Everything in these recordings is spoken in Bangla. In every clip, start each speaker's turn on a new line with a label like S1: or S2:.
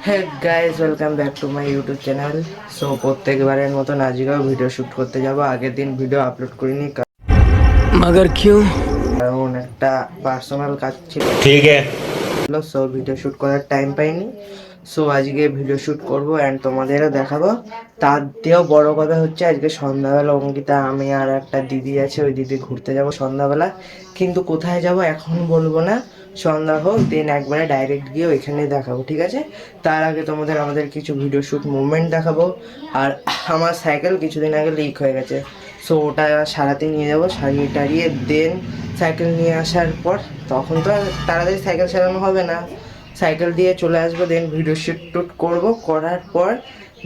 S1: Hey guys, welcome back to my YouTube channel. So প্রত্যেকবারের মতন আজকেও ভিডিও শ্যুট করতে যাব। আগের দিন ভিডিও আপলোড করিনি
S2: मगर क्यों?
S1: কারণ একটা পার্সোনাল কাজ ছিল।
S2: ठीक है।
S1: সো ভিডিও শ্যুট করার টাইম পাইনি। সো আজকে ভিডিও শ্যুট করব অ্যান্ড তোমাদেরও দেখাবো। তার দিয়েও বড় কথা হচ্ছে আজকে সন্ধ্যাবেলা অঙ্কিতা, আমি আর একটা দিদি আছে, ওই দিদি ঘুরতে যাব সন্ধ্যাবেলা। কিন্তু কোথায় যাব এখন বলবো না, সন্ধ্যা হোক দেন একবারে ডাইরেক্ট গিয়ে ওইখানে দেখাবো, ঠিক আছে? তার আগে আমাদের কিছু ভিডিও শ্যুট মুভমেন্ট দেখাবো। আর আমার সাইকেল কিছুদিন আগে লিক হয়ে গেছে, সো ওটা সারাতে নিয়ে যাবো, সারিয়ে টারিয়ে দেন সাইকেল নিয়ে আসার পর তখন তো আর তাড়াতাড়ি সাইকেল সারানো হবে না, সাইকেল দিয়ে চলে আসবো, দেন ভিডিও শ্যুট টুট করবো, করার পর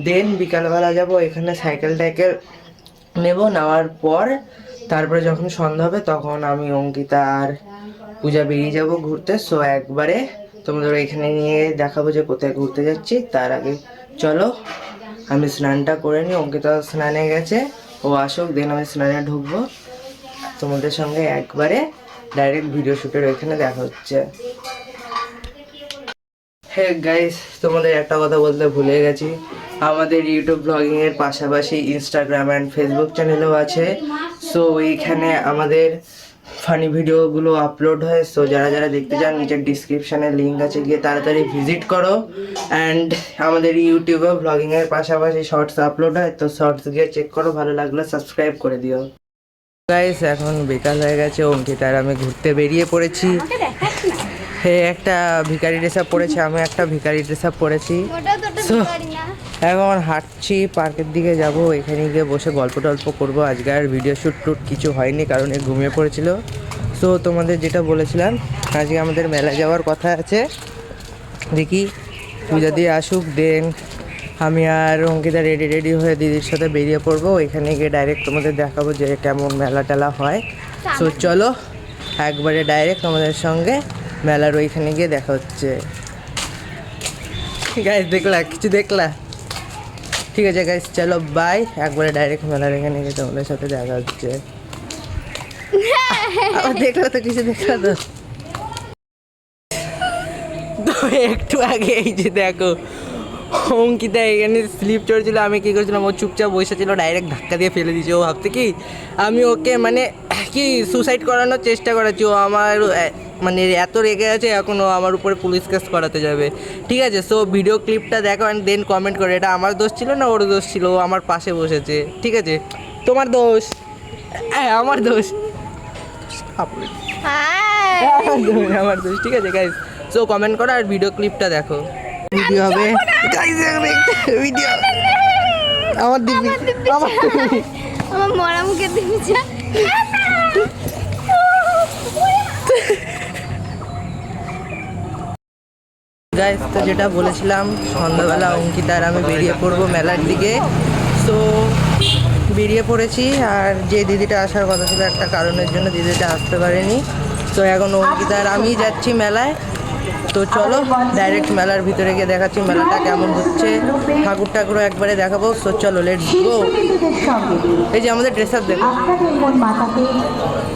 S1: দেন বিকালবেলা যাব এখানে সাইকেল টাইকেল নেব, নেওয়ার পর তারপরে যখন সন্ধ্যা হবে তখন আমি অঙ্কিতা আর পূজা বেরিয়ে যাব ঘুরতে। সো একবারে তোমাদের এখানে নিয়ে দেখাবো যে কোথায় ঘুরতে যাচ্ছি। তার আগে চলো আমি স্নানটা করে নিই, অঙ্কিতা স্নানে গেছে, ও আসুক দেন আমি স্নানে ঢুকবো, তোমাদের সঙ্গে একবারে ডাইরেক্ট ভিডিও শ্যুটের ওইখানে দেখা হচ্ছে। হ্যাঁ গাইস, তোমাদের একটা কথা বলতে ভুলে গেছি, আমাদের ইউটিউব ব্লগিং এর পাশাপাশি ইনস্টাগ্রাম অ্যান্ড ফেসবুক চ্যানেলও আছে। সো এইখানে আমাদের ফানি ভিডিওগুলো আপলোড হয়। সো যারা যারা দেখতে চান নিচের ডিসক্রিপশানে লিঙ্ক আছে, গিয়ে তাড়াতাড়ি ভিজিট করো। অ্যান্ড আমাদের ইউটিউবে ব্লগিংয়ের পাশাপাশি শর্টস আপলোড হয়, তো শর্টস গিয়ে চেক করো, ভালো লাগলে সাবস্ক্রাইব করে দিও। গাইস এখন বিকাল হয়ে গেছে, অঙ্কিতা আর আমি ঘুরতে বেরিয়ে পড়েছি। হে একটা ভিখারি ড্রেস আপ পরেছে, আমি একটা ভিখারি ড্রেস আপ পরেছি। So, এখন হাঁটছি, পার্কের দিকে যাব, এখানে গিয়ে বসে গল্প টল্প করবো। আজকে আর ভিডিও শ্যুট টুট কিছু হয়নি কারণ এ ঘুমিয়ে পড়েছিল। সো তোমাদের যেটা বলেছিলাম, আজকে আমাদের মেলায় যাওয়ার কথা আছে, দেখি পূজা দিয়ে আসুক দেন আমি আর অঙ্কিতা রেডি হয়ে দিদির সাথে বেরিয়ে পড়বো। এখানে গিয়ে ডাইরেক্ট তোমাদের দেখাবো যে কেমন মেলা টেলা হয়। সো চলো একবারে ডাইরেক্ট তোমাদের সঙ্গে মেলার ওইখানে গিয়ে দেখা হচ্ছে। গাইস দেখলা কিছু দেখলা? ঠিক আছে গাইস, চলো বাই, একবারে ডাইরেক্ট মেলার এখানে গিয়ে তোমাদের সাথে দেখা হচ্ছে। আবার দেখলা তো, কিছু দেখলা তো? তো একটু আগে এই যে দেখো অঙ্কিতা এখানে স্লিপ চড়ছিল, আমি কী করছিলাম, ও চুপচাপ বসেছিল, ডাইরেক্ট ধাক্কা দিয়ে ফেলে দিয়েছে। ও ভাবতে কি আমি ওকে মানে কি সুসাইড করানোর চেষ্টা করেছি, ও আমার মানে এত রেগে আছে, এখন ও আমার উপরে পুলিশ কেস করাতে যাবে, ঠিক আছে? সো ভিডিও ক্লিপটা দেখো অ্যান্ড দেন কমেন্ট করে এটা আমার দোষ ছিল না ওর দোষ ছিল, ও আমার পাশে বসেছে, ঠিক আছে? তোমার দোষ, হ্যাঁ আমার দোষ, আমার দোষ, ঠিক আছে গাইস? সো কমেন্ট করো আর ভিডিও ক্লিপটা দেখো, ভিডিও হবে ভিডিও আমার দিবি,
S3: আমার মরা মুখে দিবি।
S1: গাইস তো যেটা বলেছিলাম, সন্ধ্যাবেলা অঙ্কিতা আর আমি বেরিয়ে পড়বো মেলার দিকে। সো বেরিয়ে পড়েছি, আর যে দিদিটা আসার কথা ছিল একটা কারণের জন্য দিদিটা আসতে পারেনি। তো এখন অঙ্কিতা আর আমি যাচ্ছি মেলায়। তো চলো ডাইরেক্ট মেলার ভিতরে গিয়ে দেখাচ্ছি মেলাটা কেমন হচ্ছে, ঠাকুর ঠাকুরও একবারে দেখাবো। সো চলো লেটস গো। এই যে আমাদের ড্রেস আপ দেখো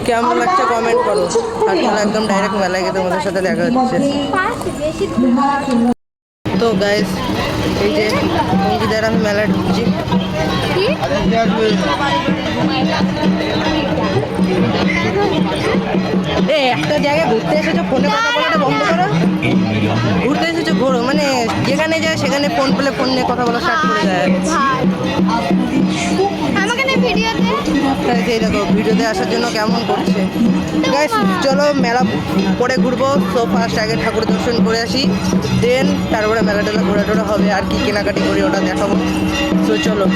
S1: কেমন লাগছে কমেন্ট করো, আর চলো একদম ডাইরেক্ট মেলায় গিয়ে তোমাদের সাথে দেখা হচ্ছে। তো গাইস এই যে অঙ্কিতার আমি মেলায় ঢুকছি, একটা জায়গায় ঘুরতে এসেছো, ফোনে কথা বলাটা বন্ধ করো। ঘুরতে এসেছো ঘোরো, মানে যেখানে যায় সেখানে ফোন পেলে ফোন নিয়ে কথা বলা স্টার্ট করে দেয়। এই দেখো ভিডিওতে আসার জন্য কেমন করছে। গাইস চলো মেলা পরে ঘুরবো। তো ফার্স্ট আগে ঠাকুর দর্শন করে আসি, দেন তারপরে মেলা টেলা ঘোরা টোরা হবে, আর কি কেনাকাটি করি ওটা দেখাবো। তো চলো।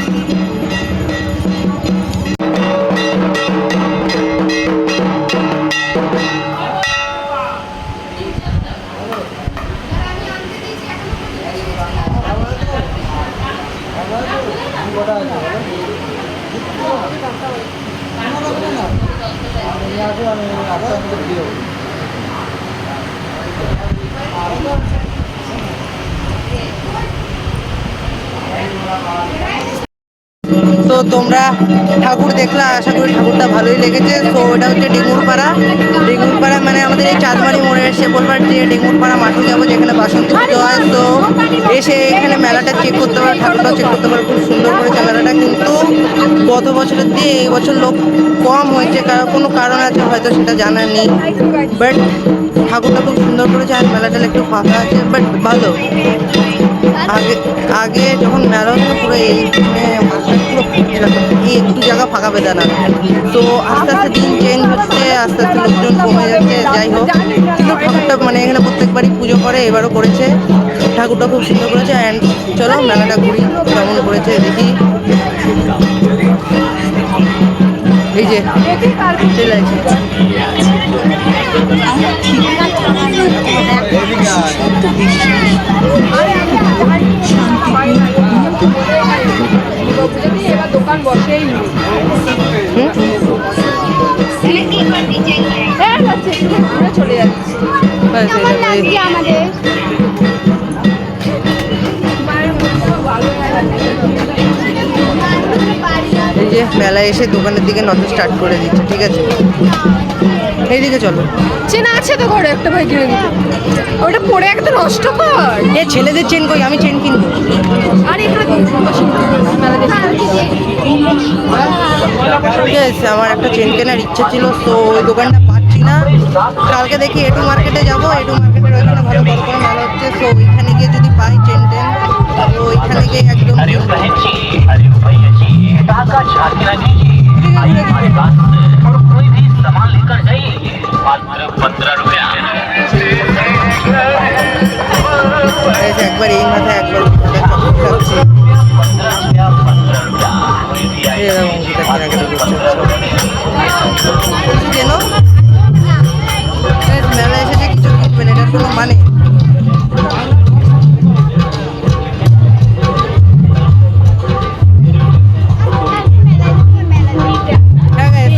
S1: তো তোমরা ঠাকুর দেখলা, আশা করি ঠাকুরটা ভালোই লেগেছে। তো ওটা হচ্ছে ডেঙ্গুরপাড়া। মানে আমাদের এই চাঁদমারি মোড়ের শেপলপাড় দিয়ে ডেঙ্গুরপাড়া মাঠে যাবো, যেখানে বাসন্তী পুজো হয়। তো এসে এখানে মেলাটা চেক করতে পারো, ঠাকুরটা চেক করতে পারো। খুব সুন্দর করেছে মেলাটা, কিন্তু গত বছরের দিয়ে এই বছর লোক কম হয়েছে, কোনো কারণ আছে হয়তো, সেটা জানার নেই। বাট ঠাকুরটা খুব সুন্দর করেছে, আর মেলাটা একটু ফাঁকা আছে, বাট ভালো। আগে আগে যখন মেলা হতো পুরো এই মাঠটা পুরো ভর্তি থাকতো, এই একটু জায়গা ফাঁকা পেত না। তো আস্তে আস্তে দিন চেঞ্জ হচ্ছে, আস্তে আস্তে লোকজন কমে যাচ্ছে। যাই হোক, কিন্তু ঠাকুরটা মানে এখানে প্রত্যেকবারই পুজো করে, এবারও করেছে। ঠাকুরটা খুব সুন্দর করেছে। অ্যান্ড চলো মেলাটা ঘুরি, কেমন করেছে দেখি। এই যে চলে আছে।
S4: দোকান বসেই চলে যাচ্ছে।
S3: কেমন লাগছে আমাদের?
S1: এই যে মেলায় এসে দোকানের দিকে নজর স্টার্ট করে দিচ্ছে, ঠিক আছে? এইদিকে চলো।
S4: চেন আছে তো ঘরে একটা, ভাই কিনে দিতে। ওটা পরে একটা নষ্ট কর।
S1: এ ছেলেদের চেন কই? আমি চেন কিনবো।
S4: আর এখানে মেলা দেখি।
S1: ঠিক আছে, আমার একটা চেন কেনার ইচ্ছা ছিল, তো ওই দোকানটা পাচ্ছি না। কালকে দেখি এটু মার্কেটে যাবো, এটু মার্কেটের ওইখানে ভালো বড় করে মেলা হচ্ছে, তো ওইখানে গিয়ে যদি পাই চেন টেন, তো ওইখানে গিয়ে একদম একবার এই মাথায় একবার খাচ্ছি। কেন মেলা এসেছে কিছু কিনবেন, এটার কোনো মানে?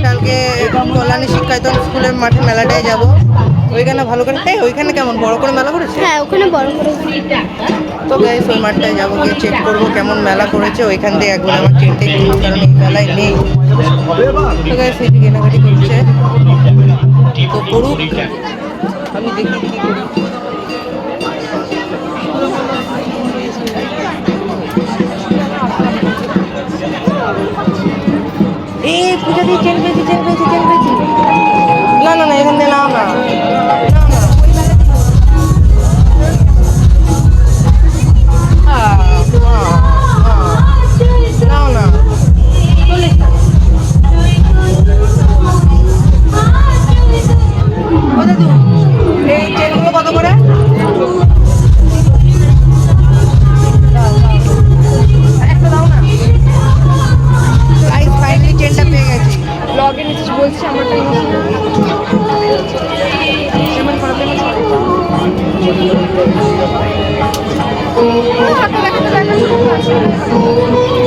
S1: কালকে কল্যাণী শিক্ষায়তন স্কুলের মাঠে মেলাটায় যাব, ওইখানে ভালো করে। ওইখানে কেমন বড় করে মেলা করেছে?
S3: হ্যাঁ, ওখানে বড় করে।
S1: তো গাইস ওই মাঠটায় যাবো, গিয়ে চেক করবো কেমন মেলা করেছে। ওইখান থেকে একবার আমার চেনটাই কিনবো, কারণ এই মেলায় নেই। তো গাইস এই যে কেনাকাটি করছে, তো করুক, আমি দেখি কি করি। এই পূজা দিয়ে চেন পেয়েছি, চেন পেয়েছি, চেন পেয়েছি। না না না, এখান থেকে নাও না, নাও না। ও দাদু, এই চেনগুলো কত করে? একটা দাও না। ফাইনালি চেনটা পেয়ে গেছি।
S4: ব্লগে নিচ্ছিস বলছি আমারটা পেমেন্ট করা, পেমেন্ট করা।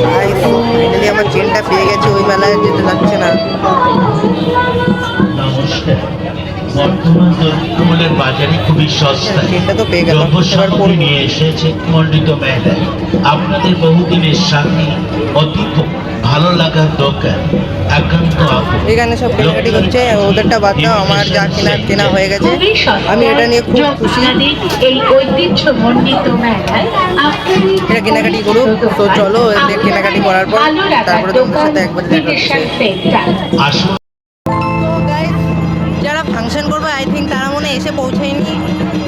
S1: ফাইনালি আমার চেনটা পেয়ে গেছে, ওই মেলায় যেতে লাগছে না।
S5: নমস্কার। বর্তমান দরিদ্রমূলের বাজারে খুবই সস্তা
S1: চেনটা তো পেয়ে গেলাম,
S5: দ্রব্য
S1: এবার
S5: সামগ্রী
S1: পরবো।
S5: নিয়ে এসেছে মণ্ডিত মেলায়। আপনাদের বহুদিনের সাথী অতি ভালো লাগার দোকান একান্ত আপন।
S1: এখানে সব কেনাকাটি করছে, ওদেরটা বাদ দাও, আমার যা কেনা হয়ে গেছে। আমি এটা নিয়ে খুব খুশি।
S6: এই ঐতিহ্যমণ্ডিত মেলায়
S1: এটা কেনাকাটি করুক, তো চলো এদের কেনাকাটি করার পর তারপরে তোমাদের সাথে একবার দেখা হচ্ছে।
S5: আসুন।
S1: তো গাইস, যারা ফাংশন করবে আই থিঙ্ক তারা মনে এসে পৌঁছায়নি।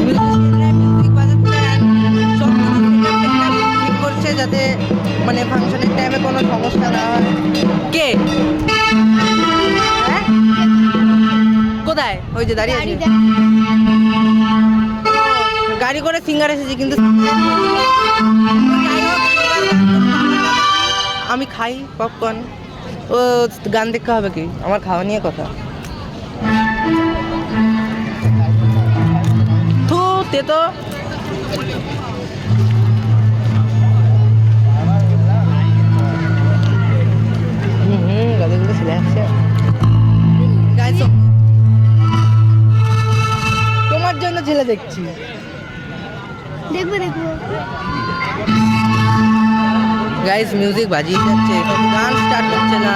S1: মিউজিক বাজাচ্ছে and সব ঠিক করছে যাতে মানে ফাংশনের টাইমে কোনো সমস্যা না হয়। কে? হ্যাঁ? কোথায়? ওই যে দাঁড়িয়ে আছে। গাড়ি করে সিঙ্গার এসেছি, কিন্তু আমি খাই পপকর্ন, ও গান দেখতে হবে কি? আমার খাওয়া নিয়ে কথা। থু তে তো গাড়িগুলো চলে আসছে। তোমার জন্য ছেলে দেখছি।
S3: দেখবো দেখবো।
S1: গাইস মিউজিক বাজিয়ে যাচ্ছে, কিন্তু গান স্টার্ট হচ্ছে না।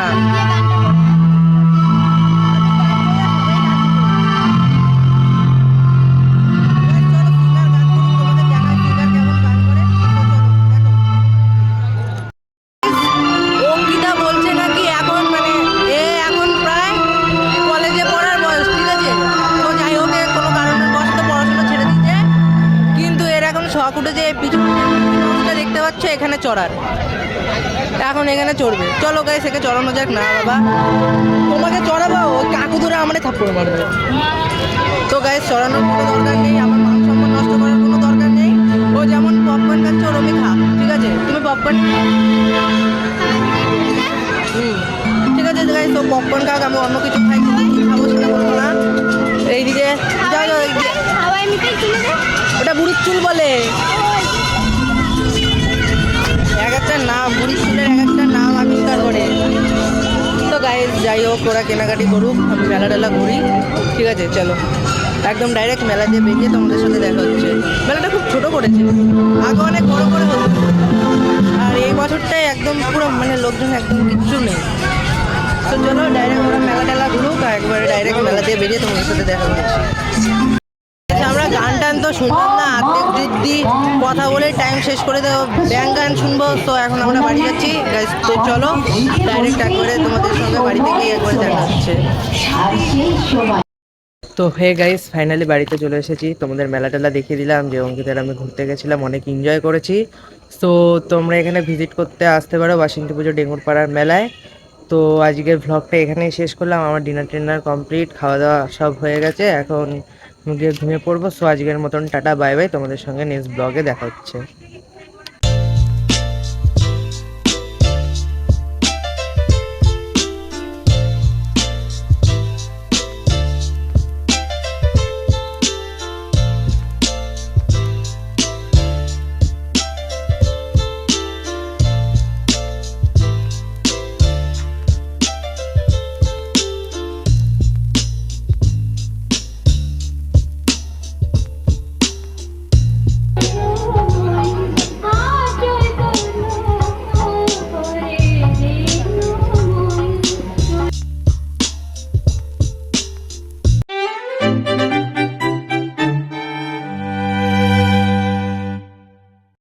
S1: শখ উঠেছে এই পিছনে যে দেখতে পাচ্ছ এখানে চড়ার। এখন এখানে চড়বে, চলো গাইস একে চড়ানো যাক। না বাবা তোমাকে চড়াবো, ওই কাকু ধরে আমারে থাপ্পড় মারবে। তো গাইস চড়ানোর কোনো দরকার নেই, আমার মান সম্মান নষ্ট করার কোনো দরকার নেই। ও যেমন পপকর্ন খাচ্ছে ওরমই খা, ঠিক আছে? তুমি পপকর্ন ঠিক আছে গাইস, তো পপকর্ন খাক, আমি অন্য কিছু খাই, কিন্তু কি খাবো সেটা বলবো না। এইদিকে যাও যাও, এইদিকে
S3: হাওয়াই মিঠাই কিনে দে।
S1: ওটা বুড়ির চুল বলে, এক একটা নাম, বুড়ির চুলের এক একটা নাম আবিষ্কার করে। তো গাইস যাই হোক, ওরা কেনাকাটি করুক, আমি মেলা টেলা ঘুরি, ঠিক আছে? চলো একদম ডাইরেক্ট মেলা দিয়ে বেরিয়ে তোমাদের সাথে দেখা হচ্ছে। মেলাটা খুব ছোট করেছে, আগে অনেক বড় করে হতো, আর এই বছরটাই একদম পুরো মানে লোকজন একদম কিচ্ছু নেই। তো চলো ডাইরেক্ট ওরা মেলা টেলা ঘুরুক, আর একবারে ডাইরেক্ট মেলা দিয়ে বেরিয়ে তোমাদের সাথে দেখা হচ্ছে। আমরা গান টান তো শুনলাম না, অর্ধেক যুদ্ধি কথা বলে টাইম শেষ করে দেবো, ব্যাং গান শুনবো। তো এখন আমরা বাড়ি যাচ্ছি গাইস, তো চলো ডাইরেক্ট একবারে তোমাদের সঙ্গে বাড়িতে গিয়ে একবারে দেখা হচ্ছে। তো হে গাইস ফাইনালি বাড়িতে চলে এসেছি, তোমাদের মেলা টেলা দেখিয়ে দিলাম, যে অঙ্কিতের আমি ঘুরতে গেছিলাম, অনেক এনজয় করেছি। তো তোমরা এখানে ভিজিট করতে আসতে পারো বাসন্তী পুজো ডেঙ্গুরপাড়ার মেলায়। তো আজকের ভ্লগটা এখানেই শেষ করলাম, আমার ডিনার টিনার কমপ্লিট, খাওয়া দাওয়া সব হয়ে গেছে, এখন গিয়ে ঘুমিয়ে পড়বো। সো আজকের মতন টাটা বাই বাই, তোমাদের সঙ্গে নেক্সট ব্লগে দেখা হচ্ছে।